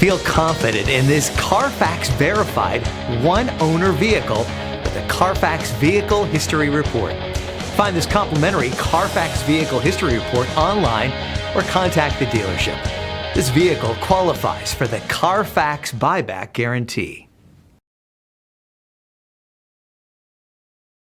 Feel confident in this Carfax verified one-owner vehicle with the Carfax Vehicle History Report. Find this complimentary Carfax Vehicle History Report online or contact the dealership. This vehicle qualifies for the Carfax Buyback Guarantee.